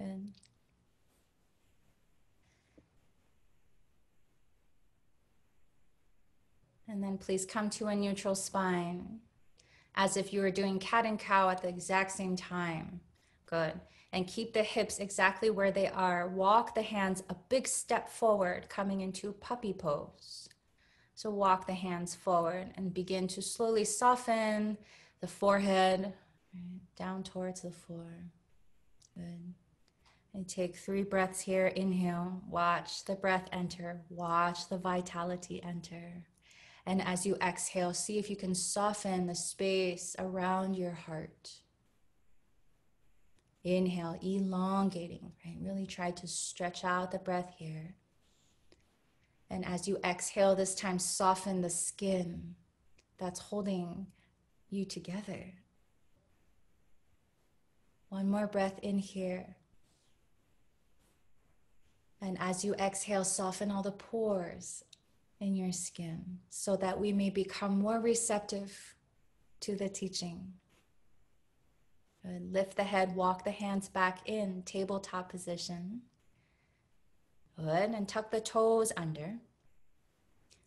Good. And then please come to a neutral spine, as if you were doing cat and cow at the exact same time. Good. And keep the hips exactly where they are. Walk the hands a big step forward, coming into puppy pose. So walk the hands forward and begin to slowly soften the forehead, right, down towards the floor. Good. And take 3 breaths here. Inhale. Watch the breath enter. Watch the vitality enter. And as you exhale, see if you can soften the space around your heart. Inhale, elongating, right? Really try to stretch out the breath here. And as you exhale this time, soften the skin that's holding you together. One more breath in here. And as you exhale, soften all the pores in your skin so that we may become more receptive to the teaching. Good. Lift the head, walk the hands back in, tabletop position. Good, and tuck the toes under.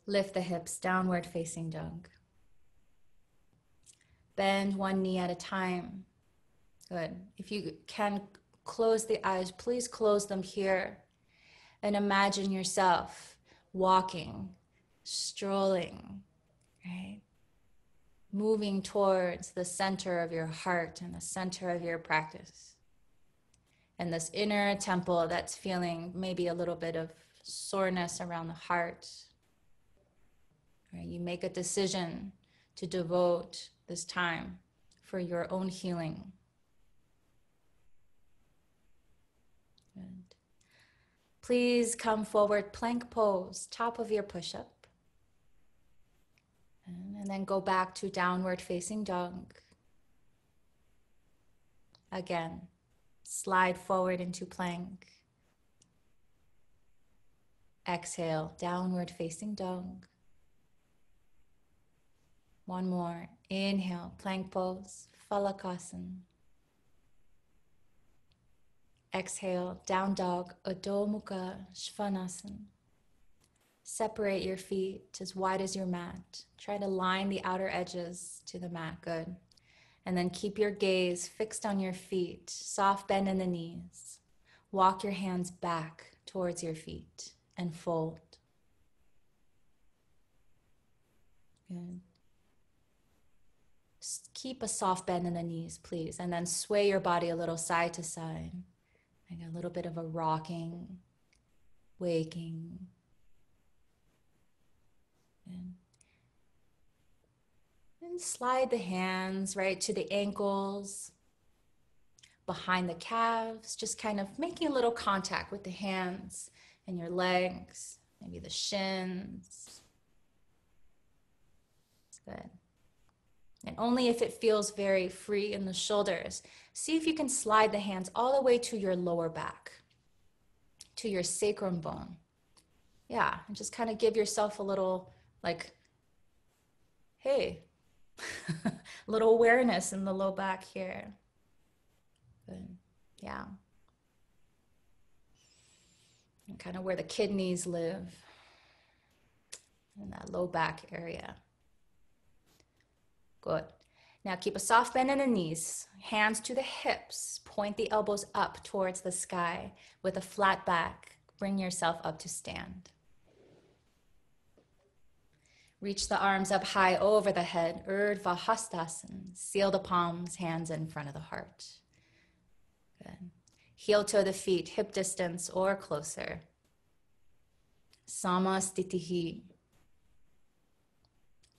Lift the hips, downward facing dog. Bend one knee at a time. Good. If you can close the eyes, please close them here. And imagine yourself walking, strolling, right? Moving towards the center of your heart and the center of your practice. And this inner temple that's feeling maybe a little bit of soreness around the heart. Right? You make a decision to devote this time for your own healing. Good. Please come forward, plank pose, top of your push-up. And then go back to downward facing dog. Again, slide forward into plank. Exhale, downward facing dog. One more. Inhale, plank pose, Phalakasana. Exhale, down dog, Adho Mukha Svanasana. Separate your feet as wide as your mat. Try to line the outer edges to the mat. Good. And then keep your gaze fixed on your feet. Soft bend in the knees. Walk your hands back towards your feet and fold. Good. Just keep a soft bend in the knees, please. And then sway your body a little side to side. Like a little bit of a rocking, waking. And slide the hands right to the ankles, behind the calves, just kind of making a little contact with the hands and your legs, maybe the shins. Good. And only if it feels very free in the shoulders, see if you can slide the hands all the way to your lower back, to your sacrum bone. Yeah, and just kind of give yourself a little, like, hey, a little awareness in the low back here. Good. Yeah. And kind of where the kidneys live, in that low back area. Good. Now keep a soft bend in the knees, hands to the hips, point the elbows up towards the sky with a flat back. Bring yourself up to stand. Reach the arms up high over the head, Urdhva Hastasana. Seal the palms, hands in front of the heart. Good. Heel toe the feet, hip distance or closer. Sama Stitihi.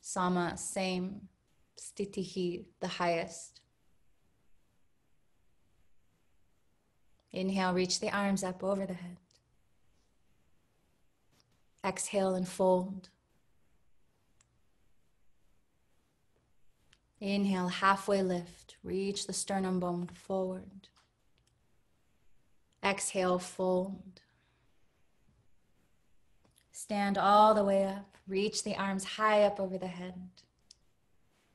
Sama, same. Stitihi, the highest. Inhale, reach the arms up over the head. Exhale and fold. Inhale, halfway lift. Reach the sternum bone forward. Exhale, fold. Stand all the way up. Reach the arms high up over the head.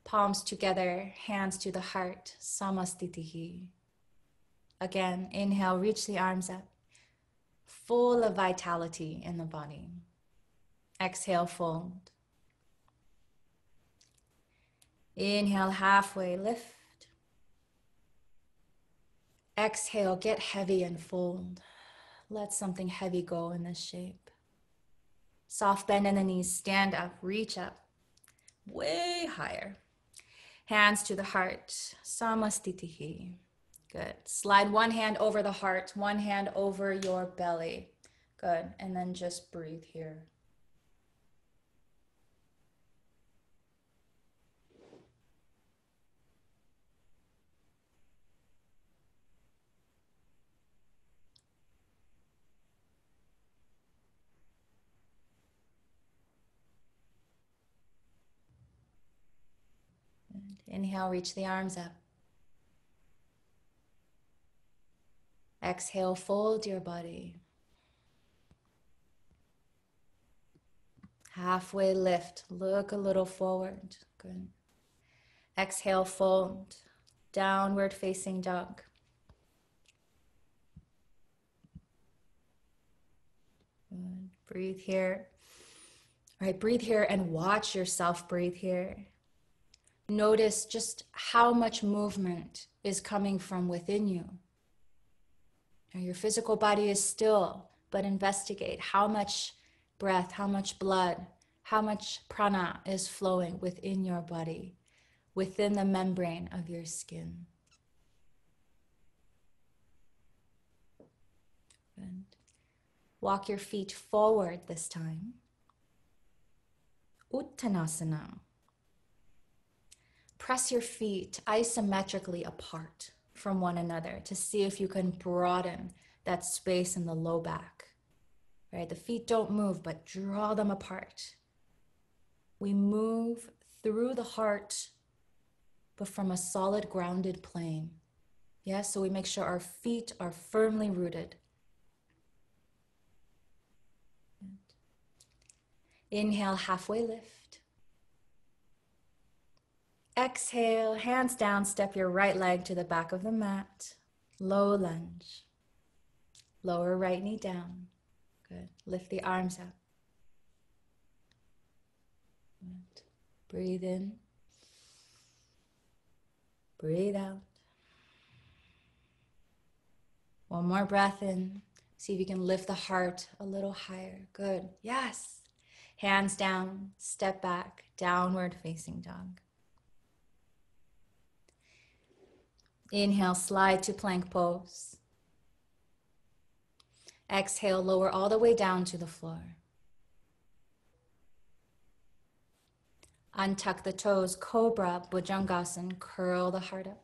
Palms together, hands to the heart. Samastitihi. Again, inhale, reach the arms up. Full of vitality in the body. Exhale, fold. Inhale, halfway lift. Exhale, get heavy and fold. Let something heavy go in this shape. Soft bend in the knees, stand up, reach up. Way higher. Hands to the heart. Samastitihi. Good. Slide one hand over the heart, one hand over your belly. Good. And then just breathe here. Good. Inhale, reach the arms up. Exhale, fold your body. Halfway lift, look a little forward. Good. Exhale, fold. Downward facing dog. Good. Breathe here. All right, breathe here and watch yourself breathe here. Notice just how much movement is coming from within you. Now, your physical body is still, but investigate how much breath, how much blood, how much prana is flowing within your body, within the membrane of your skin. Good. Walk your feet forward this time. Uttanasana. Press your feet isometrically apart from one another to see if you can broaden that space in the low back. Right? The feet don't move, but draw them apart. We move through the heart, but from a solid, grounded plane. Yeah, so we make sure our feet are firmly rooted. Inhale, halfway lift. Exhale, hands down, step your right leg to the back of the mat. Low lunge. Lower right knee down. Good. Lift the arms up. Good. Breathe in. Breathe out. One more breath in. See if you can lift the heart a little higher. Good. Yes. Hands down, step back, downward facing dog. Inhale, slide to plank pose. Exhale, lower all the way down to the floor. Untuck the toes, cobra, bhujangasana, curl the heart up.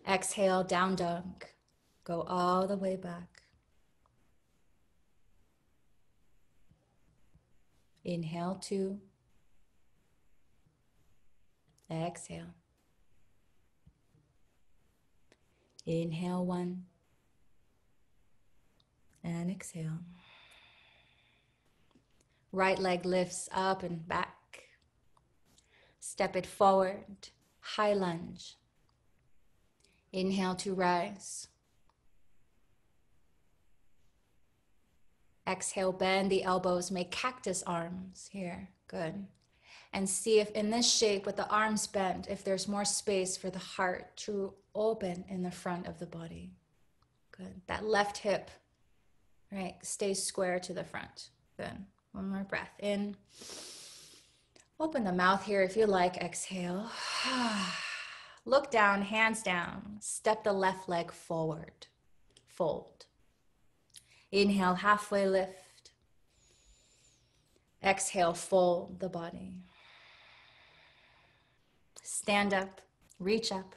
Exhale, down dog. Go all the way back. Inhale, 2. Exhale. Inhale, 1. And exhale. Right leg lifts up and back. Step it forward. High lunge. Inhale to rise. Exhale, bend the elbows, make cactus arms here. Good. And see if in this shape with the arms bent, if there's more space for the heart to open in the front of the body. Good. That left hip, right, stays square to the front. Good. One more breath in. Open the mouth here if you like. Exhale. Look down, hands down. Step the left leg forward. Fold. Inhale, halfway lift. Exhale, fold the body. Stand up, reach up.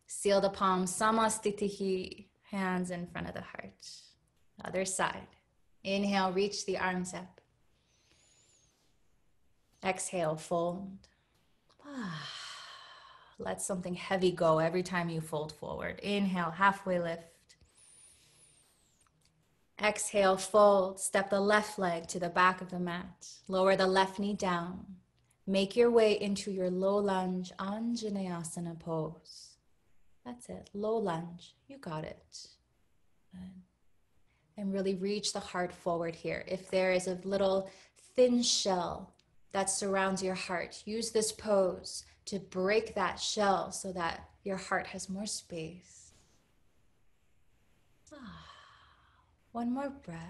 Seal the palms, samastitihi, hands in front of the heart. Other side. Inhale, reach the arms up. Exhale, fold. Let something heavy go every time you fold forward. Inhale, halfway lift. Exhale, fold. Step the left leg to the back of the mat. Lower the left knee down. Make your way into your low lunge Anjaneyasana pose. That's it. Low lunge. You got it. Good. And really reach the heart forward here. If there is a little thin shell that surrounds your heart, use this pose to break that shell so that your heart has more space. One more breath.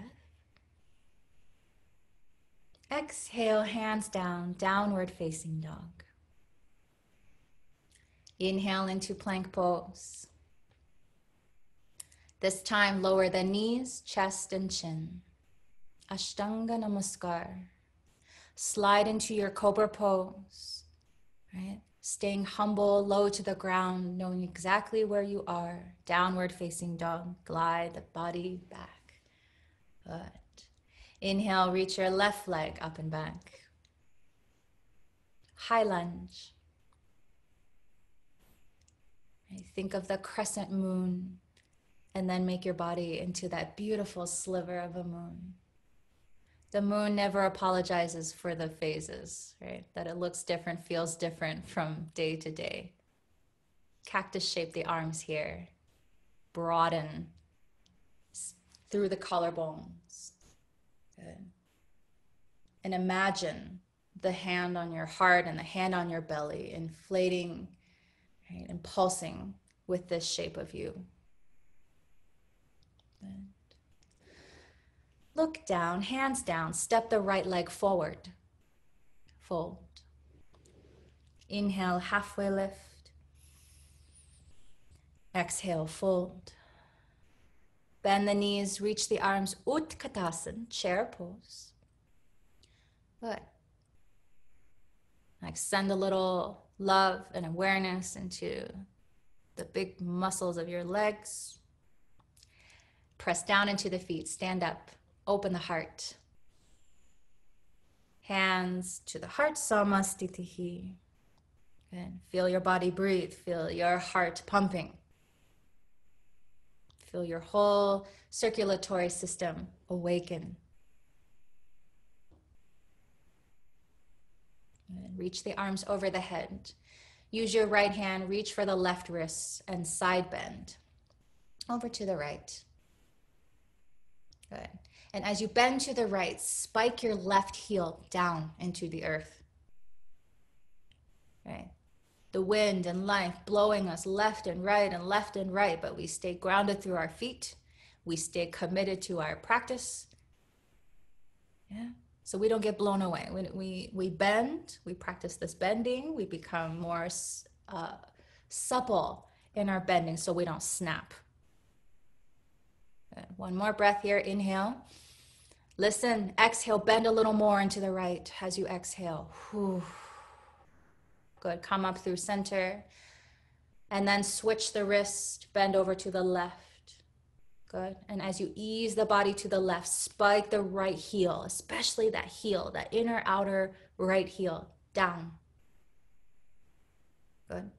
Exhale, hands down, downward facing dog. Inhale into plank pose. This time, lower the knees, chest, and chin. Ashtanga Namaskar. Slide into your cobra pose, right? Staying humble, low to the ground, knowing exactly where you are. Downward facing dog. Glide the body back. Good. Inhale, reach your left leg up and back. High lunge. Right? Think of the crescent moon and then make your body into that beautiful sliver of a moon. The moon never apologizes for the phases, right? That it looks different, feels different from day to day. Cactus shape the arms here. Broaden through the collarbones. Good. And imagine the hand on your heart and the hand on your belly inflating, right, and pulsing with this shape of you. Good. Look down, hands down, step the right leg forward. Fold. Inhale, halfway lift. Exhale, fold. Bend the knees, reach the arms, Utkatasana, chair pose. Good. Like send a little love and awareness into the big muscles of your legs. Press down into the feet, stand up, open the heart. Hands to the heart, Samastitihi. Good. Feel your body breathe, feel your heart pumping. Feel your whole circulatory system awaken. And reach the arms over the head. Use your right hand, reach for the left wrist and side bend. Over to the right. Good. And as you bend to the right, spike your left heel down into the earth. Right. The wind and life blowing us left and right, but we stay grounded through our feet. We stay committed to our practice. Yeah. So we don't get blown away. We bend, we practice this bending, we become more supple in our bending so we don't snap. Good. One more breath here, inhale. Listen, exhale, bend a little more into the right as you exhale. Whew. Good, come up through center. And then switch the wrist, bend over to the left. Good, and as you ease the body to the left, spike the right heel, especially that heel, that inner outer right heel, down. Good.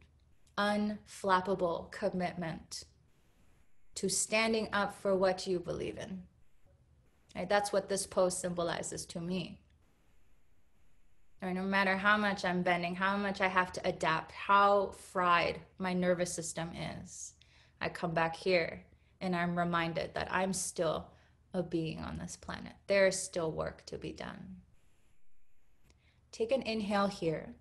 Unflappable commitment to standing up for what you believe in. Right? That's what this pose symbolizes to me. Right? No matter how much I'm bending, how much I have to adapt, how fried my nervous system is, I come back here and I'm reminded that I'm still a being on this planet. There is still work to be done. Take an inhale here.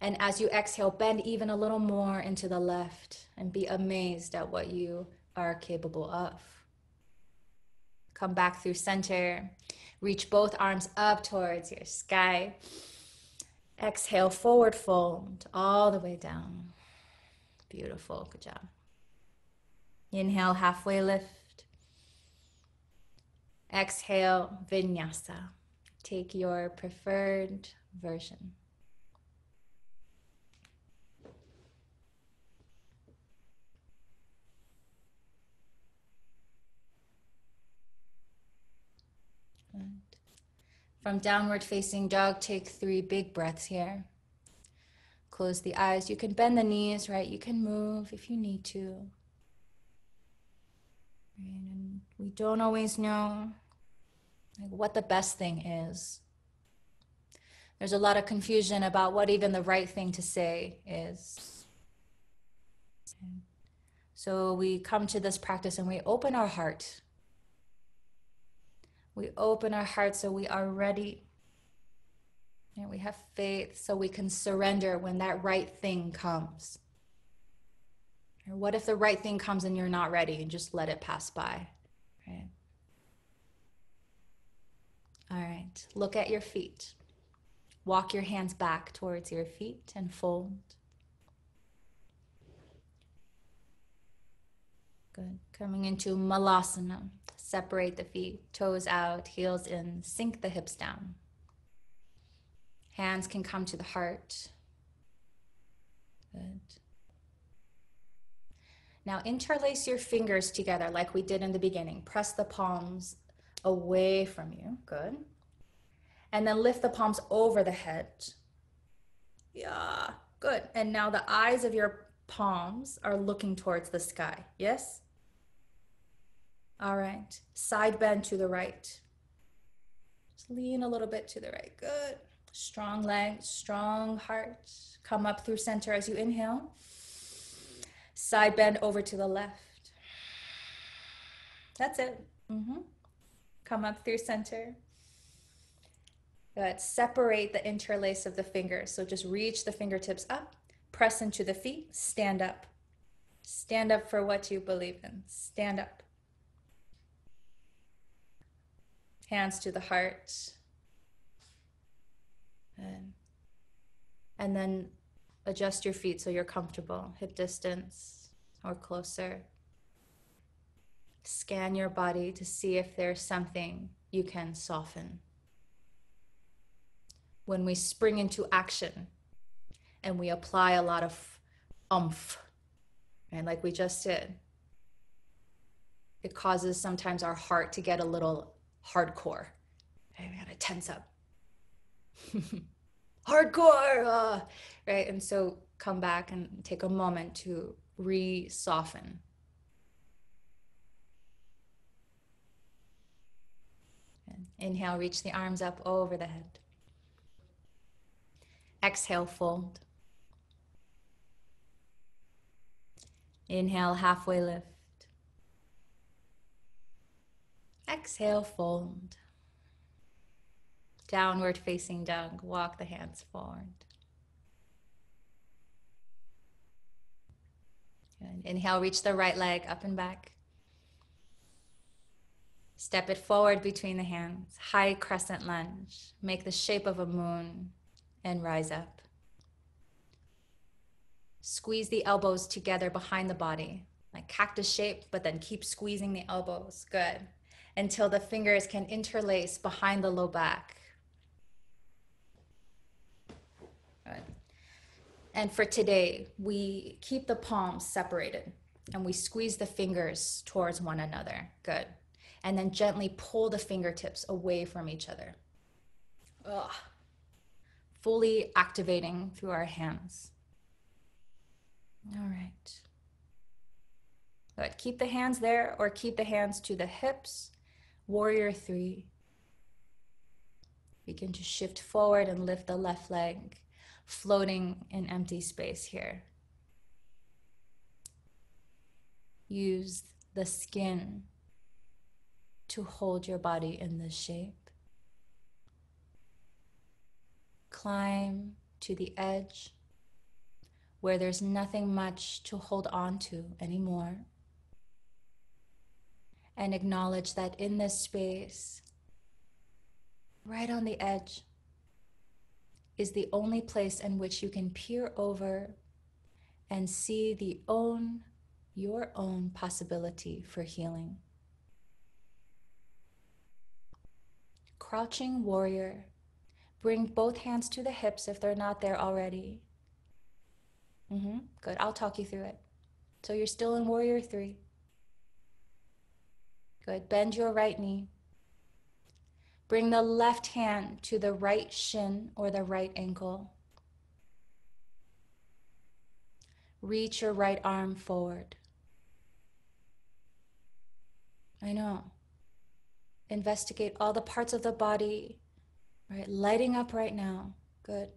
And as you exhale, bend even a little more into the left and be amazed at what you are capable of. Come back through center. Reach both arms up towards your sky. Exhale, forward fold all the way down. Beautiful, good job. Inhale, halfway lift. Exhale, vinyasa. Take your preferred version. Good. From downward facing dog, take 3 big breaths here. Close the eyes. You can bend the knees, right? You can move if you need to. And we don't always know what the best thing is. There's a lot of confusion about what even the right thing to say is. So we come to this practice and we open our heart. We open our heart so we are ready. And we have faith so we can surrender when that right thing comes. Or what if the right thing comes and you're not ready, and just let it pass by, right? All right, look at your feet. Walk your hands back towards your feet and fold. Good. Coming into Malasana. Separate the feet, toes out, heels in, sink the hips down. Hands can come to the heart. Good. Now interlace your fingers together like we did in the beginning. Press the palms away from you. Good. And then lift the palms over the head. Yeah, good. And now the eyes of your palms are looking towards the sky. Yes? All right. Side bend to the right. Just lean a little bit to the right. Good. Strong legs, strong heart. Come up through center as you inhale. Side bend over to the left. That's it. Come up through center. Good. Separate the interlace of the fingers. So just reach the fingertips up, press into the feet, stand up. Stand up for what you believe in. Stand up. Hands to the heart. And then adjust your feet so you're comfortable. Hip distance or closer. Scan your body to see if there's something you can soften. When we spring into action and we apply a lot of oomph, and like we just did, it causes sometimes our heart to get a little hardcore. Okay, we gotta tense up. Hardcore, right? And so come back and take a moment to re-soften. And inhale, reach the arms up over the head. Exhale, fold. Inhale, halfway lift. Exhale, fold. Downward facing dog. Walk the hands forward. Good. Inhale, reach the right leg up and back. Step it forward between the hands. High crescent lunge. Make the shape of a moon and rise up. Squeeze the elbows together behind the body, like cactus shape, but then keep squeezing the elbows. Good. Until the fingers can interlace behind the low back. Good. And for today, we keep the palms separated and we squeeze the fingers towards one another. Good. And then gently pull the fingertips away from each other. Ugh. Fully activating through our hands. All right. Good. Keep the hands there or keep the hands to the hips. Warrior 3. Begin to shift forward and lift the left leg, floating in empty space here. Use the skin to hold your body in this shape. Climb to the edge where there's nothing much to hold on to anymore. And acknowledge that in this space, right on the edge, is the only place in which you can peer over and see your own possibility for healing. Crouching warrior. Bring both hands to the hips if they're not there already. Good, I'll talk you through it. So you're still in warrior 3. Good, bend your right knee. Bring the left hand to the right shin or the right ankle. Reach your right arm forward. I know. Investigate all the parts of the body, right? Lighting up right now. Good.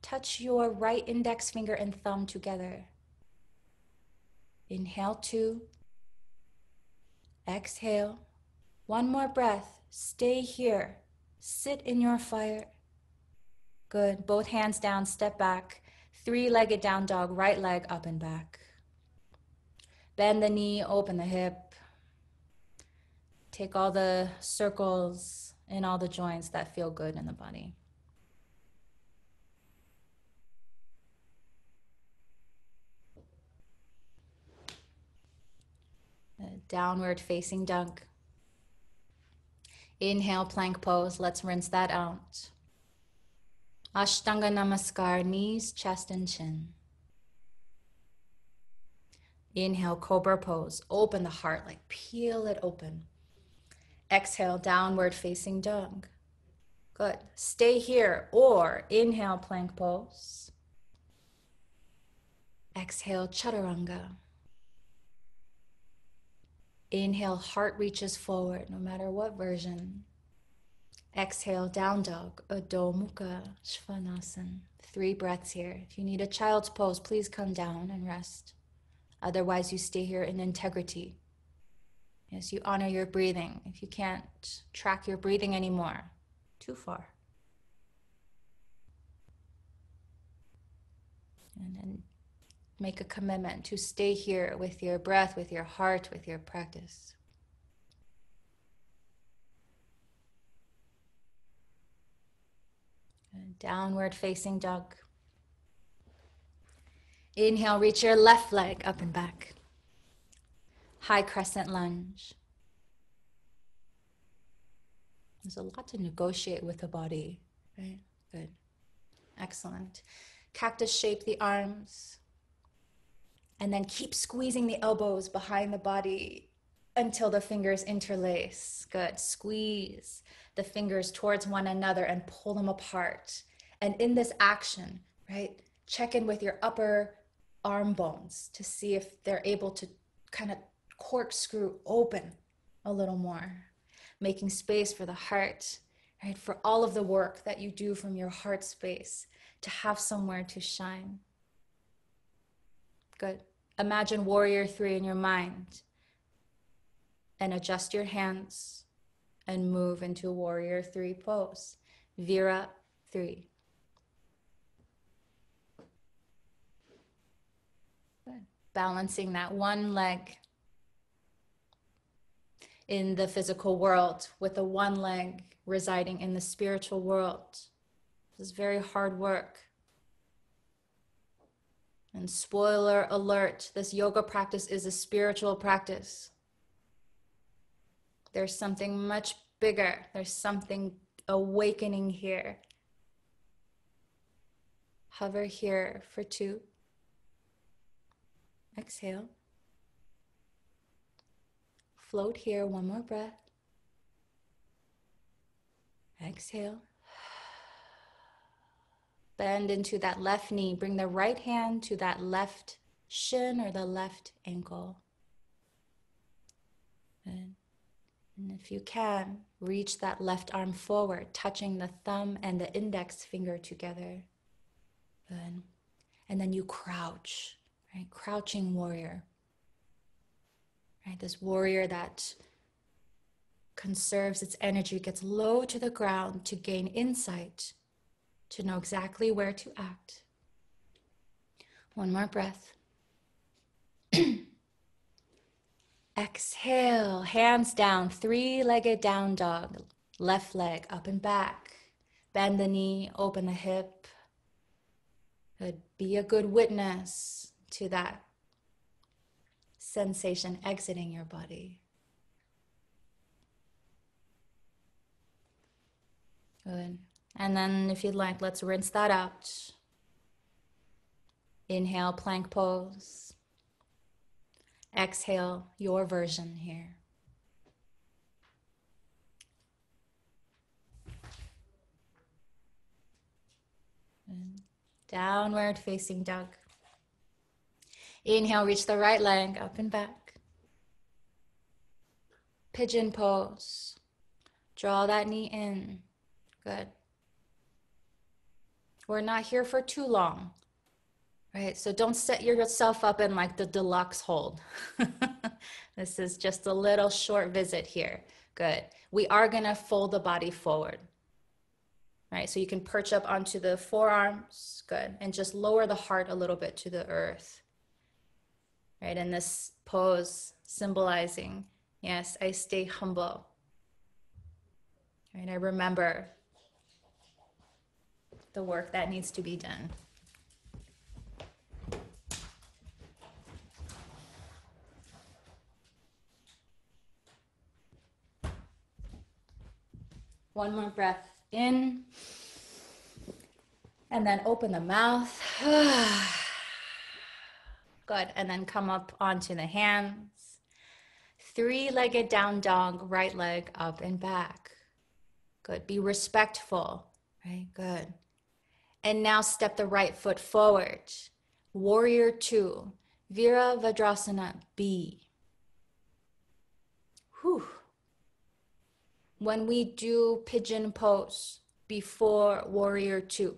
Touch your right index finger and thumb together. Inhale 2. Exhale. One more breath. Stay here. Sit in your fire. Good. Both hands down, step back. 3-legged down dog, right leg up and back. Bend the knee, open the hip. Take all the circles in all the joints that feel good in the body. Downward facing dog. Inhale, plank pose. Let's rinse that out. Ashtanga Namaskar, knees, chest, and chin. Inhale, cobra pose. Open the heart, like peel it open. Exhale, downward facing dog. Good. Stay here or inhale, plank pose. Exhale, chaturanga. Inhale, heart reaches forward, no matter what version. Exhale, down dog, Adho Mukha Svanasana. 3 breaths here. If you need a child's pose, please come down and rest. Otherwise, you stay here in integrity. Yes, you honor your breathing. If you can't track your breathing anymore, too far. And then make a commitment to stay here with your breath, with your heart, with your practice. And downward facing dog. Inhale, reach your left leg up and back. High crescent lunge. There's a lot to negotiate with the body, right? Good. Excellent. Cactus shape the arms. And then keep squeezing the elbows behind the body until the fingers interlace. Good. Squeeze the fingers towards one another and pull them apart. And in this action, right, check in with your upper arm bones to see if they're able to kind of corkscrew open a little more, making space for the heart, right, for all of the work that you do from your heart space to have somewhere to shine. Good. Imagine warrior 3 in your mind and adjust your hands and move into warrior 3 pose. Vira 3. Good. Balancing that one leg in the physical world with the one leg residing in the spiritual world. This is very hard work. And spoiler alert, this yoga practice is a spiritual practice. There's something much bigger. There's something awakening here. Hover here for 2. Exhale. Float here, one more breath. Exhale. Bend into that left knee. Bring the right hand to that left shin or the left ankle. Good. And if you can, reach that left arm forward, touching the thumb and the index finger together. Good. And then you crouch, right? Crouching warrior. Right? This warrior that conserves its energy, gets low to the ground to gain insight, to know exactly where to act. One more breath. Exhale, hands down, 3-legged down dog. Left leg up and back. Bend the knee, open the hip. Good. Be a good witness to that sensation exiting your body. Good. And then if you'd like, let's rinse that out. Inhale, plank pose. Exhale, your version here. And downward facing dog. Inhale, reach the right leg up and back. Pigeon pose. Draw that knee in. Good. We're not here for too long. right? So don't set yourself up in like the deluxe hold. This is just a little short visit here. Good. We are gonna fold the body forward, right? So you can perch up onto the forearms, good, and just lower the heart a little bit to the earth, right? In this pose, symbolizing, yes, I stay humble, right? I remember the work that needs to be done. One more breath in, and then open the mouth. Good, and then come up onto the hands. Three-legged down dog, right leg up and back. Good, be respectful, right? Good. And now step the right foot forward. Warrior two, Virabhadrasana B. Whew. When we do pigeon pose before warrior two,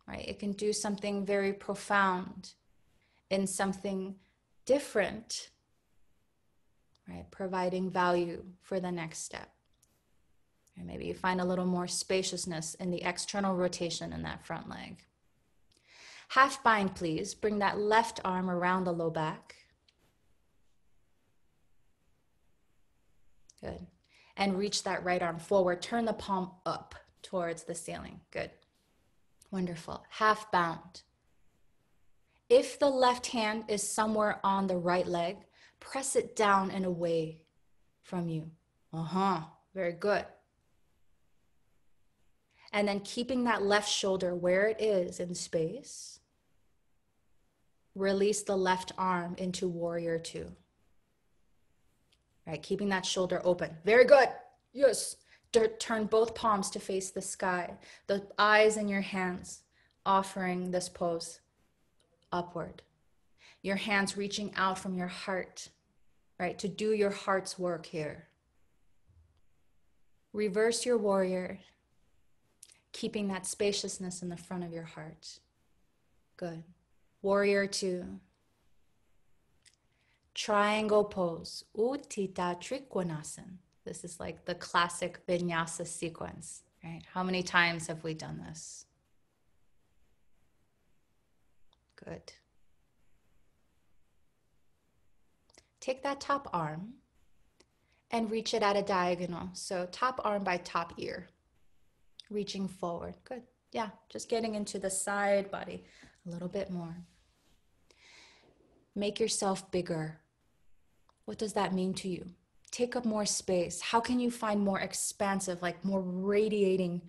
right? It can do something very profound and something different, right? Providing value for the next step. And maybe you find a little more spaciousness in the external rotation in that front leg. Half bind, please. Bring that left arm around the low back. Good. And reach that right arm forward. Turn the palm up towards the ceiling. Good. Wonderful. Half bound. If the left hand is somewhere on the right leg, press it down and away from you. Very good. And then keeping that left shoulder where it is in space, release the left arm into warrior two. Right, keeping that shoulder open. Very good. Yes. Turn both palms to face the sky. The eyes in your hands offering this pose upward. Your hands reaching out from your heart, right, to do your heart's work here. Reverse your warrior, keeping that spaciousness in the front of your heart. Good. Warrior two. Triangle pose, Utthita Trikonasana. This is like the classic vinyasa sequence, right? How many times have we done this? Good. Take that top arm and reach it at a diagonal. So top arm by top ear, reaching forward. Good. Yeah, just getting into the side body a little bit more. Make yourself bigger. What does that mean to you? Take up more space. How can you find more expansive, like more radiating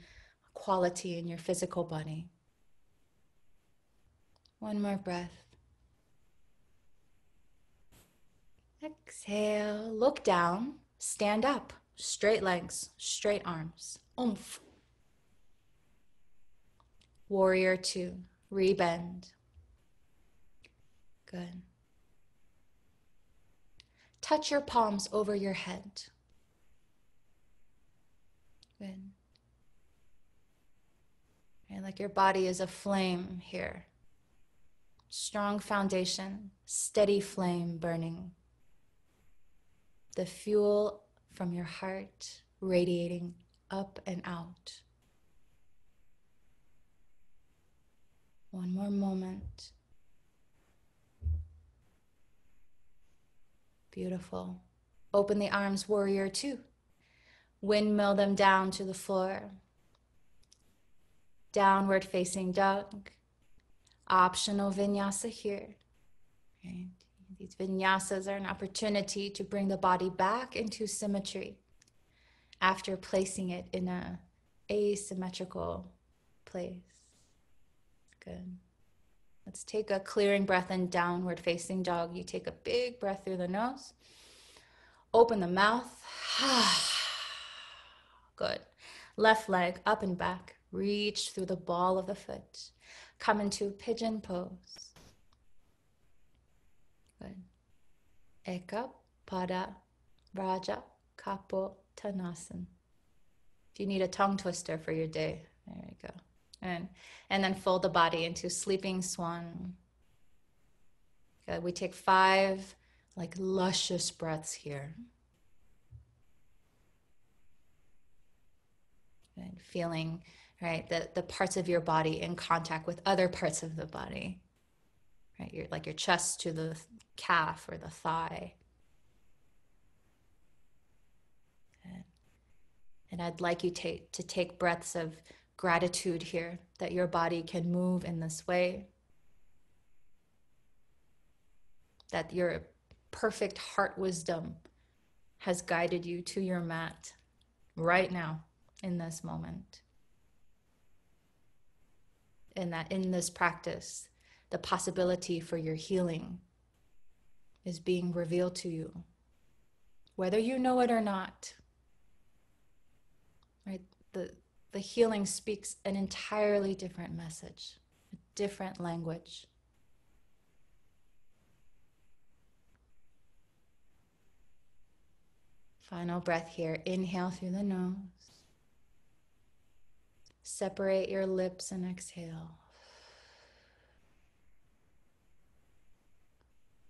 quality in your physical body? One more breath. Exhale, look down, stand up, straight legs, straight arms. Oomph. Warrior two, rebend. Good. Touch your palms over your head. Good. And like your body is a flame here. Strong foundation, steady flame burning. The fuel from your heart radiating up and out. One more moment. Beautiful. Open the arms, warrior two. Windmill them down to the floor. Downward facing dog. Optional vinyasa here. Right? These vinyasas are an opportunity to bring the body back into symmetry after placing it in an asymmetrical place. Good. Let's take a clearing breath in downward facing dog. You take a big breath through the nose. Open the mouth. Good. Left leg up and back. Reach through the ball of the foot. Come into pigeon pose. Good. Eka, Pada, Raja, Kapo, Tanasana. If you need a tongue twister for your day, there you go. And, and then fold the body into sleeping swan. Good. We take 5 like luscious breaths here. Good. Feeling, right, the parts of your body in contact with other parts of the body. Right, like your chest to the calf or the thigh. Good. And I'd like you to take breaths of gratitude here, that your body can move in this way, that your perfect heart wisdom has guided you to your mat right now in this moment. And that in this practice, the possibility for your healing is being revealed to you, whether you know it or not. Right? The healing speaks an entirely different message, a different language. Final breath here. Inhale through the nose. Separate your lips and exhale.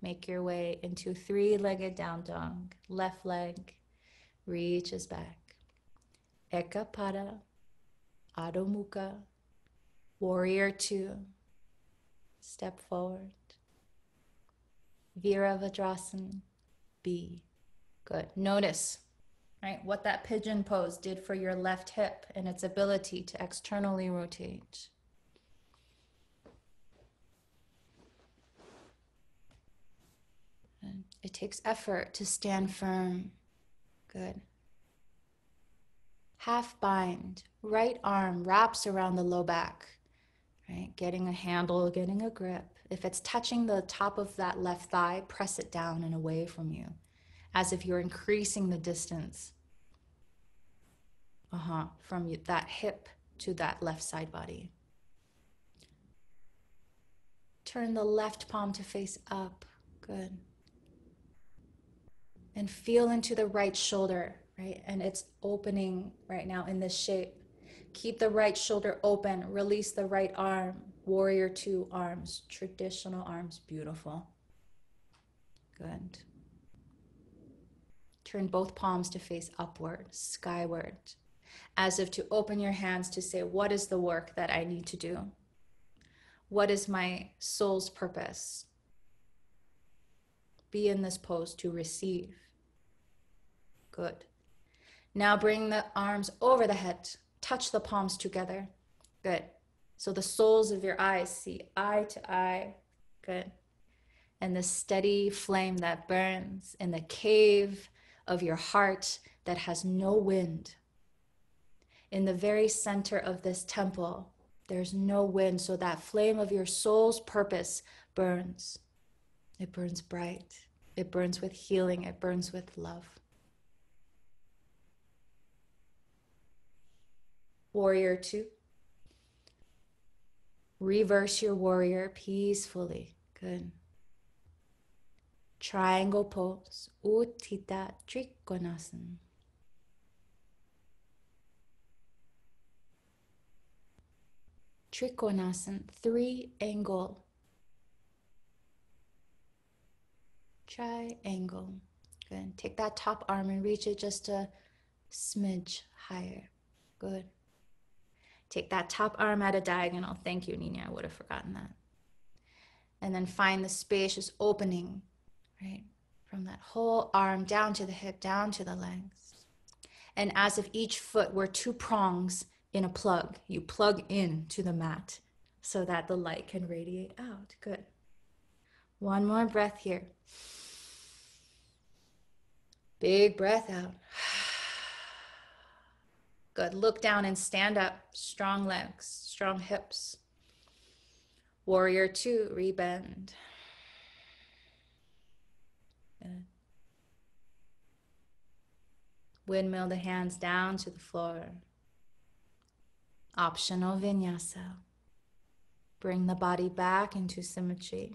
Make your way into 3-legged down dog. Left leg reaches back. Ekapada, Adho Mukha, Warrior 2. Step forward. Virabhadrasana, B. Good. Notice, right, what that pigeon pose did for your left hip and its ability to externally rotate. And it takes effort to stand firm. Good. Half bind. Right arm wraps around the low back. Right? Getting a handle, getting a grip. If it's touching the top of that left thigh, press it down and away from you, as if you're increasing the distance from that hip to that left side body. Turn the left palm to face up. Good. And feel into the right shoulder, right? And it's opening right now in this shape. Keep the right shoulder open. Release the right arm. Warrior 2 arms, traditional arms, beautiful. Good. Turn both palms to face upward, skyward, as if to open your hands to say, what is the work that I need to do? What is my soul's purpose? Be in this pose to receive. Good. Now bring the arms over the head. Touch the palms together. Good. So the soles of your eyes see eye to eye. Good. And the steady flame that burns in the cave of your heart that has no wind. In the very center of this temple, there's no wind, so that flame of your soul's purpose burns. It burns bright. It burns with healing. It burns with love. Warrior 2. Reverse your warrior peacefully. Good. Triangle pose. Utthita Trikonasana. Trikonasana, 3-angle. Triangle. Good. Take that top arm and reach it just a smidge higher. Good. Take that top arm at a diagonal. Thank you, Niña. I would have forgotten that. And then find the spacious opening, right? From that whole arm down to the hip, down to the legs. And as if each foot were 2 prongs in a plug, you plug in to the mat so that the light can radiate out. Good. One more breath here. Big breath out. Good. Look down and stand up. Strong legs, strong hips. Warrior 2, rebend. Good. Windmill the hands down to the floor. Optional vinyasa. Bring the body back into symmetry.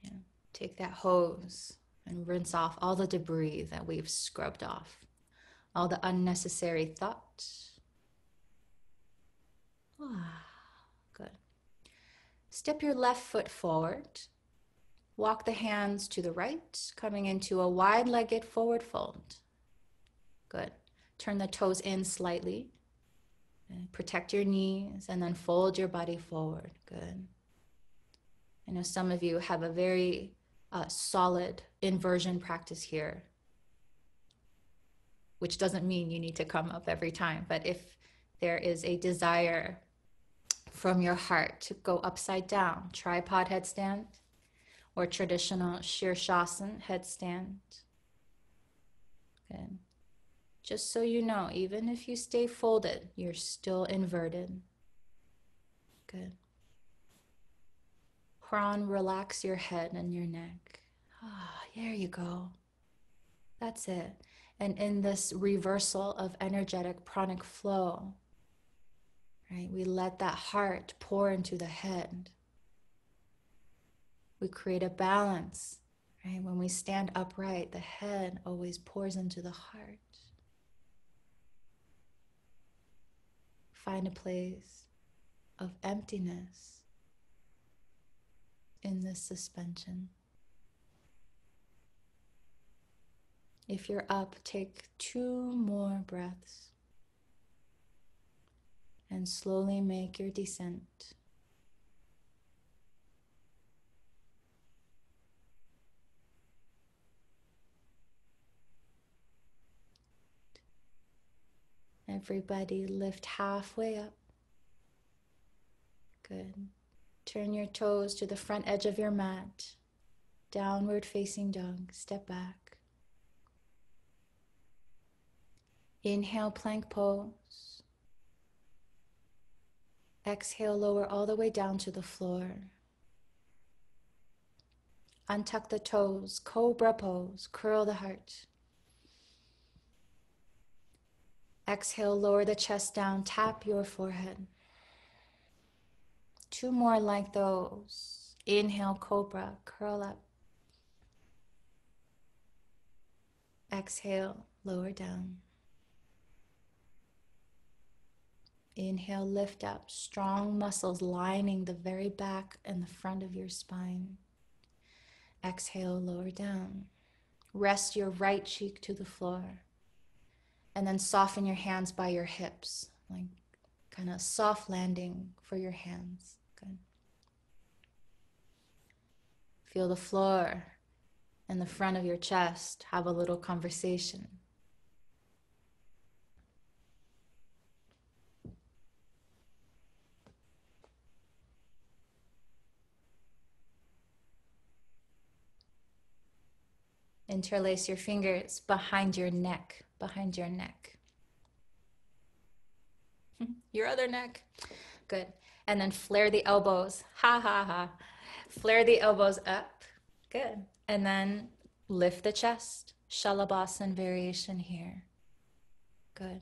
Yeah. Take that hose and rinse off all the debris that we've scrubbed off, all the unnecessary thoughts. Good. Step your left foot forward. Walk the hands to the right, coming into a wide-legged forward fold. Good. Turn the toes in slightly. Protect your knees and then fold your body forward. Good. I know some of you have a very solid inversion practice here, which doesn't mean you need to come up every time, but if there is a desire from your heart to go upside down, tripod headstand, or traditional Shirshasana headstand. Good. Just so you know, even if you stay folded, you're still inverted. Good. Prawn, relax your head and your neck. There you go. That's it. And in this reversal of energetic pranic flow, right, we let that heart pour into the head. We create a balance, right? When we stand upright, the head always pours into the heart. Find a place of emptiness in this suspension. If you're up, take 2 more breaths and slowly make your descent. Everybody lift halfway up. Good. Turn your toes to the front edge of your mat. Downward facing dog. Step back. Inhale, plank pose. Exhale, lower all the way down to the floor. Untuck the toes, cobra pose, curl the heart. Exhale, lower the chest down, tap your forehead. 2 more like those. Inhale, cobra, curl up. Exhale, lower down. Inhale, lift up, strong muscles lining the very back and the front of your spine. Exhale, lower down. Rest your right cheek to the floor. And then soften your hands by your hips, like kind of soft landing for your hands. Good. Feel the floor and the front of your chest. Have a little conversation. Interlace your fingers behind your neck, behind your neck. Your other neck. Good. And then flare the elbows. Ha ha ha. Flare the elbows up. Good. And then lift the chest. Shalabhasana variation here. Good.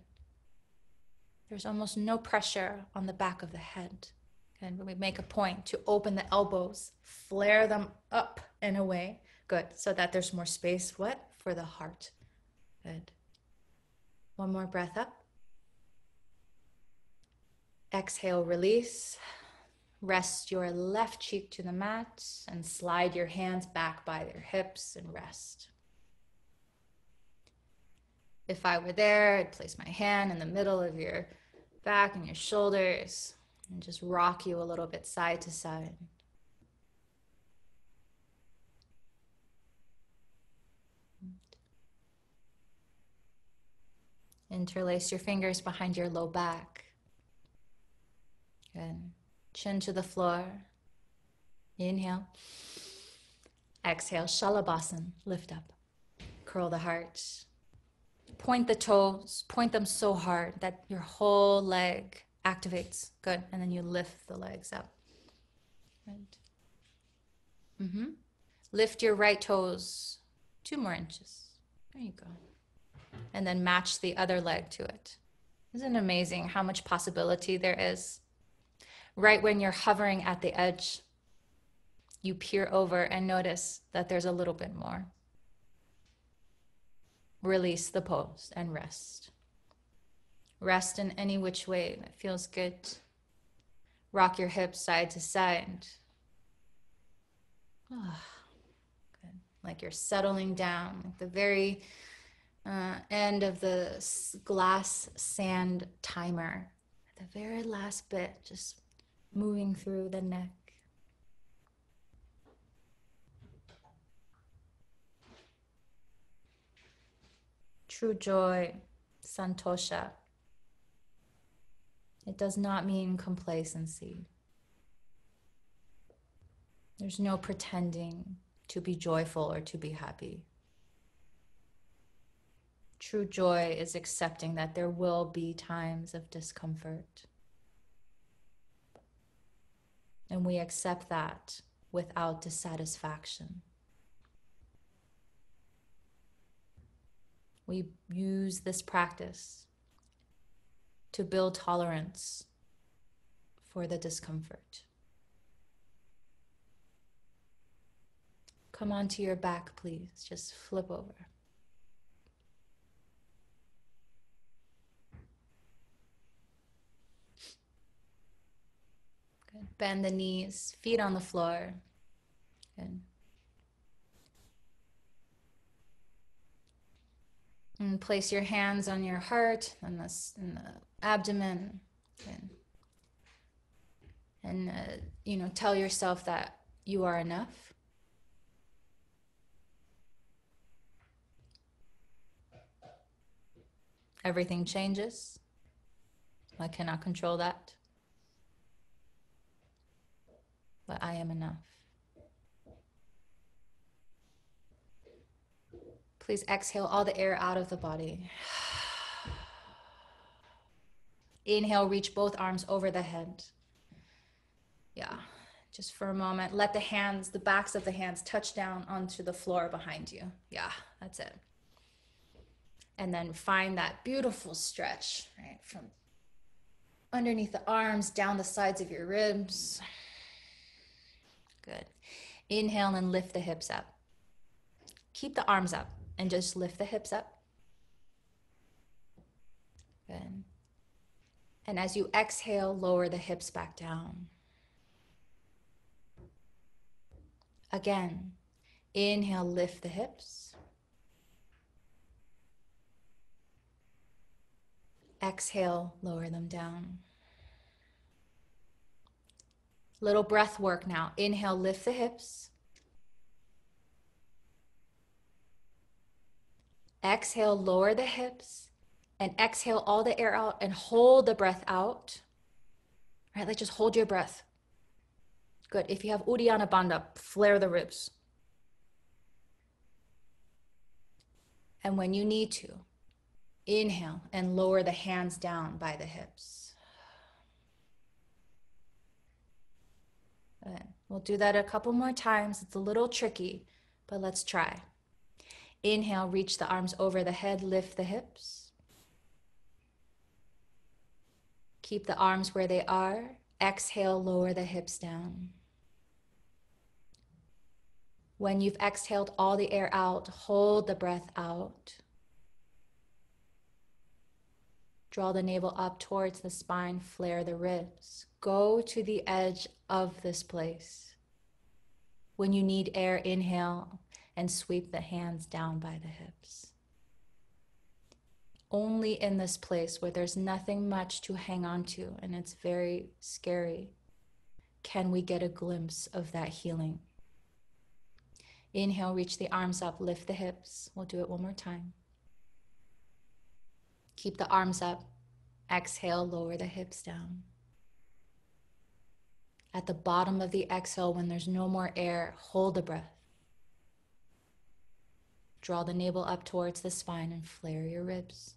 There's almost no pressure on the back of the head. And we make a point to open the elbows, flare them up and away. Good. So that there's more space. What? For the heart. Good. 1 more breath up. Exhale, release. Rest your left cheek to the mat and slide your hands back by their hips and rest. If I were there, I'd place my hand in the middle of your back and your shoulders and just rock you a little bit side to side. Interlace your fingers behind your low back. Good. Chin to the floor. Inhale. Exhale, Shalabhasana. Lift up. Curl the heart. Point the toes. Point them so hard that your whole leg activates. Good. And then you lift the legs up. Good. Lift your right toes 2 more inches. There you go. And then match the other leg to it. Isn't it amazing how much possibility there is? Right when you're hovering at the edge, you peer over and notice that there's a little bit more. release the pose and rest. Rest in any which way that feels good. Rock your hips side to side. Oh, good. Like you're settling down, like the very end of the glass sand timer. At the very last bit, just moving through the neck. True joy, santosha. It does not mean complacency. There's no pretending to be joyful or to be happy. True joy is accepting that there will be times of discomfort. And we accept that without dissatisfaction. We use this practice to build tolerance for the discomfort. Come onto your back, please. Just flip over. Good. Bend the knees, feet on the floor. Good. And place your hands on your heart and the abdomen. Good. And tell yourself that you are enough. Everything changes. I cannot control that. But I am enough. Please exhale all the air out of the body. Inhale, reach both arms over the head. Yeah, just for a moment. Let the hands, the backs of the hands touch down onto the floor behind you. Yeah, that's it. And then find that beautiful stretch, right? From underneath the arms, down the sides of your ribs. Good. Inhale and lift the hips up. Keep the arms up and just lift the hips up. Good. And as you exhale, lower the hips back down. Again, inhale, lift the hips. Exhale, lower them down. Little breath work now. Inhale, lift the hips. Exhale, lower the hips. And exhale all the air out and hold the breath out. All right, like just hold your breath. Good. If you have Uddiyana Bandha, flare the ribs. And when you need to, inhale and lower the hands down by the hips. Good. We'll do that a couple more times. It's a little tricky, but let's try. Inhale, reach the arms over the head, lift the hips. Keep the arms where they are. Exhale, lower the hips down. When you've exhaled all the air out, hold the breath out. Draw the navel up towards the spine, flare the ribs. Go to the edge of this place. When you need air, inhale and sweep the hands down by the hips. Only in this place where there's nothing much to hang on to and it's very scary, can we get a glimpse of that healing. Inhale, reach the arms up, lift the hips. We'll do it one more time. Keep the arms up. Exhale, lower the hips down. At the bottom of the exhale, when there's no more air, hold the breath. Draw the navel up towards the spine and flare your ribs.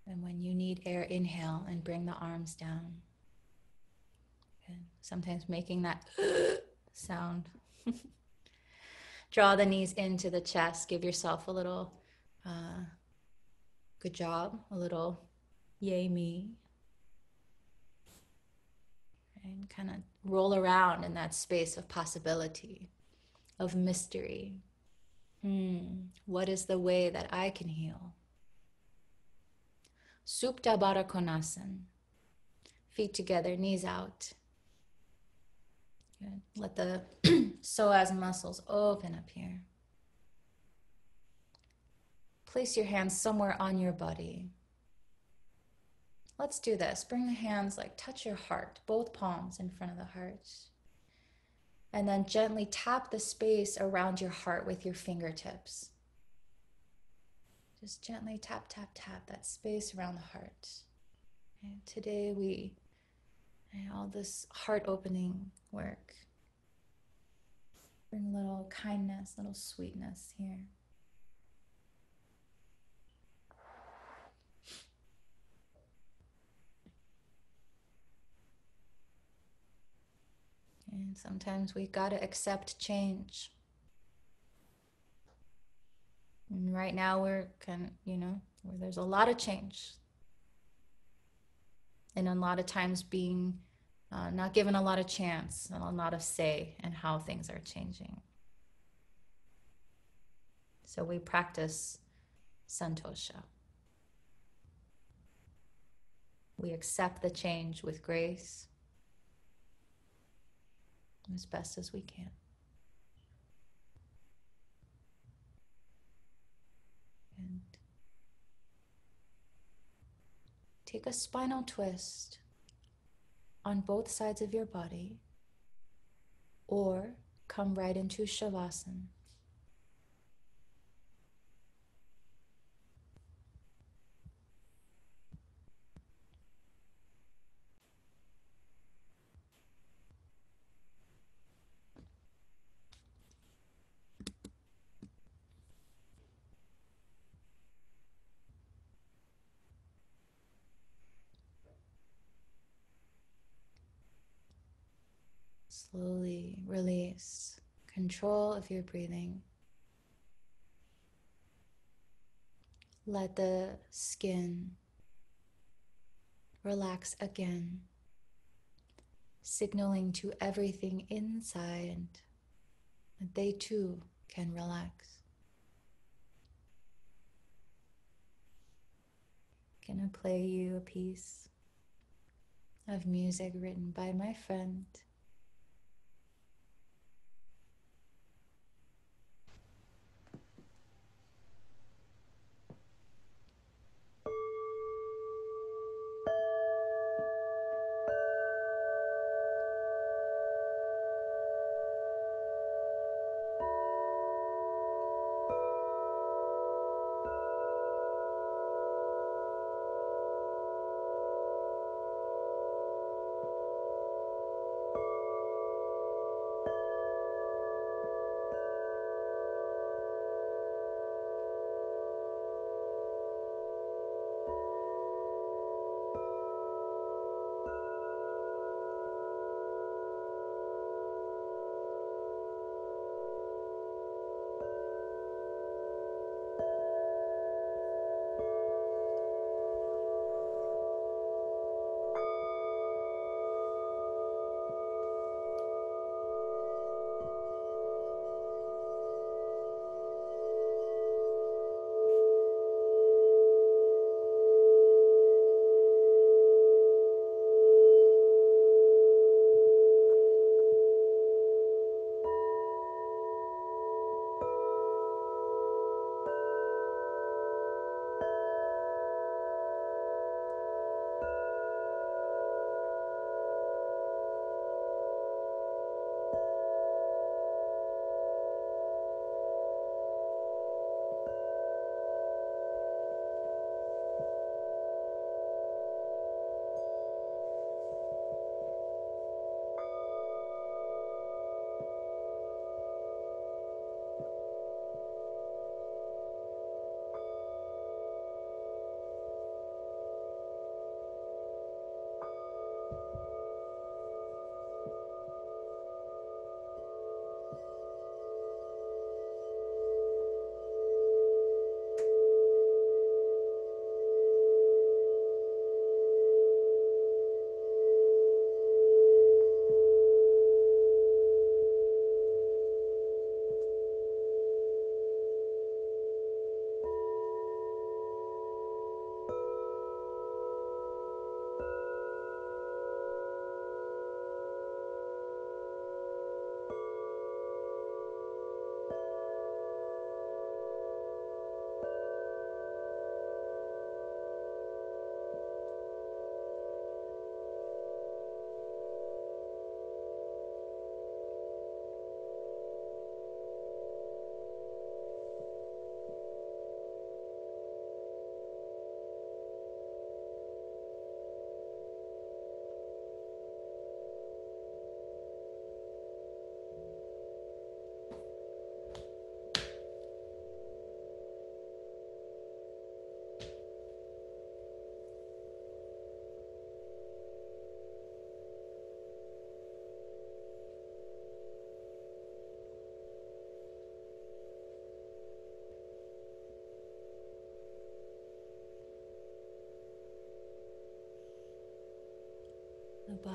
And when you need air, inhale and bring the arms down. Good. Sometimes making that sound. Draw the knees into the chest. Give yourself a little good job, a little yay me. and kind of roll around in that space of possibility, of mystery. What is the way that I can heal? Supta Baddha Konasana. Feet together, knees out. Good. Let the psoas muscles open up here. Place your hands somewhere on your body. Let's do this. Bring the hands, like touch your heart, both palms in front of the heart. And then gently tap the space around your heart with your fingertips. Just gently tap, tap, tap that space around the heart. And today all this heart opening work. Bring a little kindness, little sweetness here. And sometimes we gotta accept change. And right now we're kind of, where there's a lot of change. And a lot of times being not given a lot of chance and a lot of say in how things are changing. So we practice santosha. We accept the change with grace as best as we can. And take a spinal twist on both sides of your body, or come right into Shavasana. Slowly release control of your breathing. Let the skin relax again, signaling to everything inside that they too can relax. Gonna play you a piece of music written by my friend.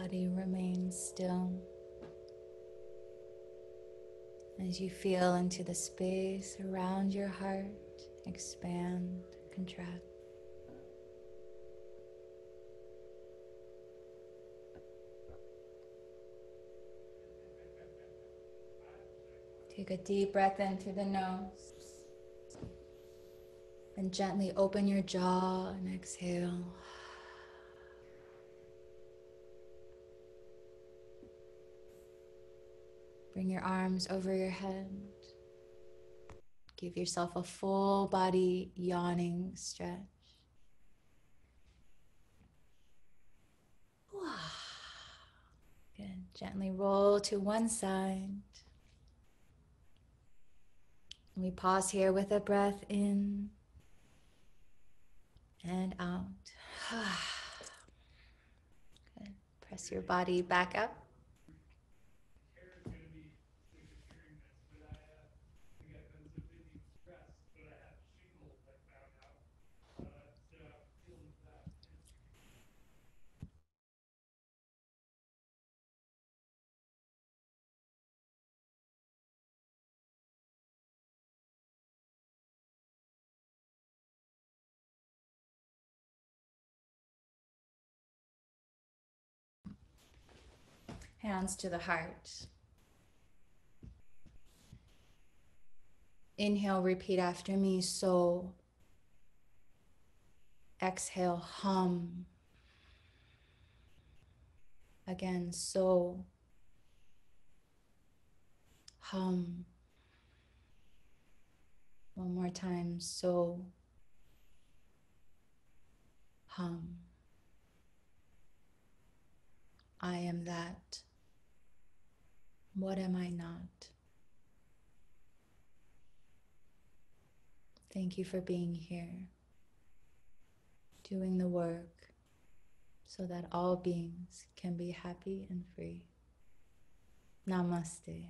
body remains still as you feel into the space around your heart expand, contract. Take a deep breath in through the nose and gently open your jaw and exhale. Bring your arms over your head. Give yourself a full body yawning stretch. Good. Gently roll to one side. We pause here with a breath in and out. Good. Press your body back up. Hands to the heart. Inhale, repeat after me, so. Exhale, hum. Again, so. Hum. One more time, so. Hum. I am that. What am I not? Thank you for being here, doing the work so that all beings can be happy and free. Namaste.